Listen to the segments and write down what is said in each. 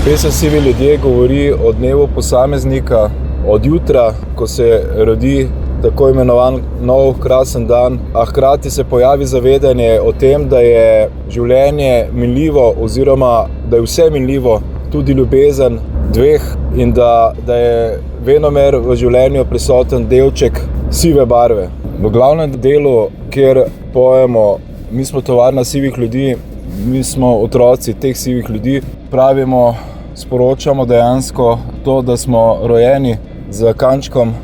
Pesem Sivi ljudje govori o dnevu posameznika, od jutra, ko se rodi tako imenovan nov krasen dan, a hkrati se pojavi zavedanje o tem, da je življenje minljivo oziroma da je vse minljivo, tudi ljubezen dveh in da je venomer v življenju prisoten delček sive barve. V glavnem delu, kjer pojemo, mi smo tovarna sivih ljudi, mi smo otroci teh sivih ljudi, pravimo, sporočamo dejansko to, da smo rojeni z kančkom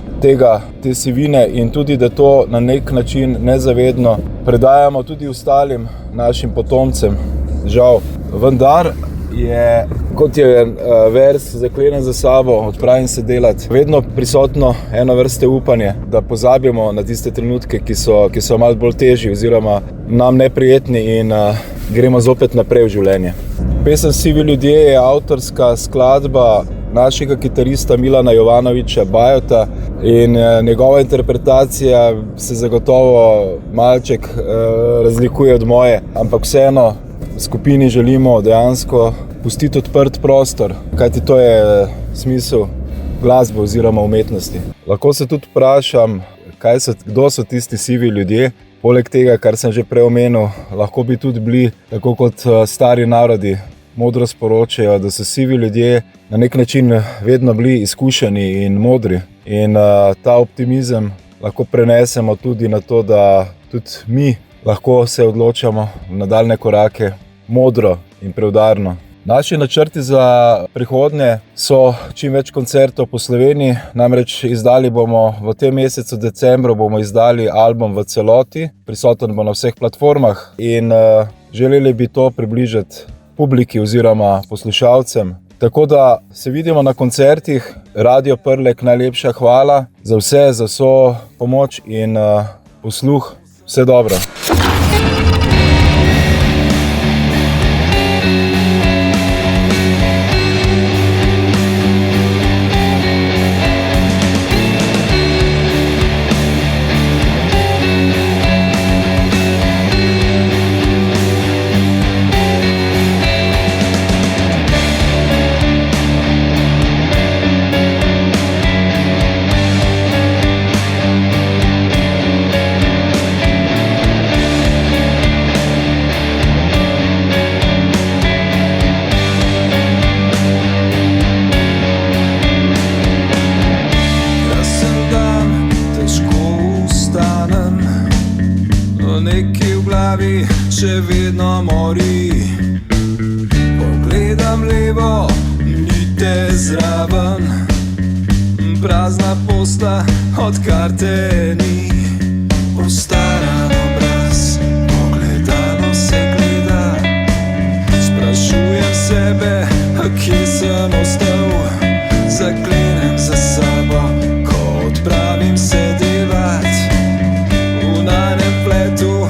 te sivine in tudi, da to na nek način nezavedno predajamo tudi ostalim našim potomcem. Žal, vendar je, kot je vers zaklenen za sabo, odpravim se delati, vedno prisotno eno vrste upanje, da pozabimo na tiste trenutke, ki so malo bolj težji oziroma nam neprijetni in gremo zopet naprej v življenje. Pesem Sivi ljudje je avtorska skladba našega kitarista Milana Jovanovića Bajota in njegova interpretacija se zagotovo malček razlikuje od moje, ampak vseeno v skupini želimo dejansko pustiti odprt prostor, kajti to je smisel glasbe oziroma umetnosti. Lahko se tudi vprašam, kdo so tisti sivi ljudje. Poleg tega, kar sem že prej omenil, lahko bi tudi bili, tako kot stari narodi modro sporočajo, da so sivi ljudje na nek način vedno bili izkušeni in modri. In ta optimizem lahko prenesemo tudi na to, da tudi mi lahko se odločamo v nadaljne korake modro in preudarno. Naši načrti za prihodnje so čim več koncertov po Sloveniji, namreč izdali bomo v tem mesecu decembru album v celoti, prisoten bo na vseh platformah in želeli bi to približati publiki oziroma poslušalcem. Tako da se vidimo na koncertih. Radio Prlek, najlepša hvala za vso pomoč in posluh. Vse dobro. Še vedno mori, pogledam levo, ni te zraven, prazna posta, odkar te ni. Postaran obraz, pogledano se gleda, sprašujem sebe, kje sem ostal, zaklenem za sabo, ko odpravim se delat, v najnem pletu,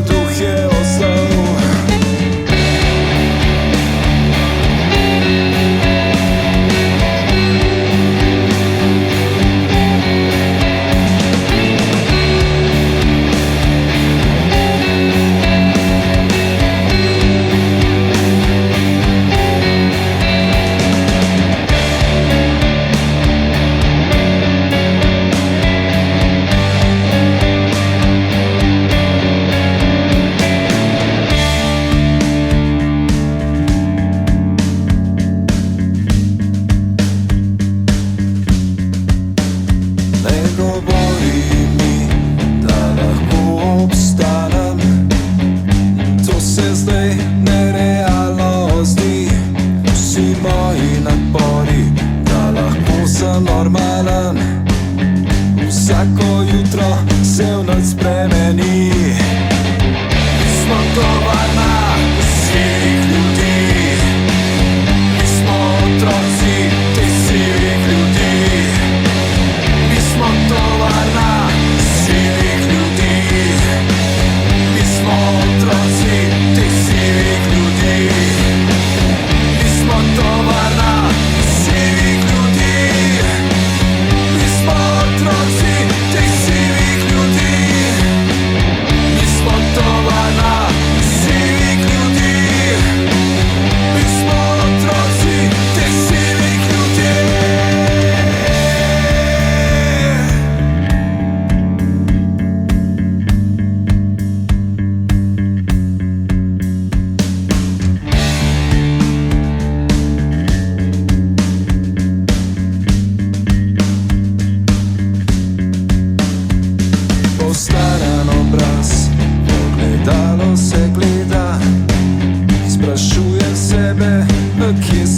duh je ostal.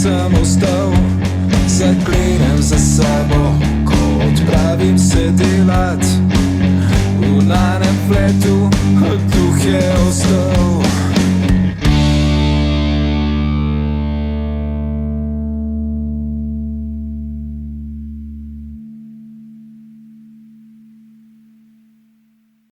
sem ostal, zaklenem za sabo, ko odpravim se delat. V nanem fletu duh je ostal.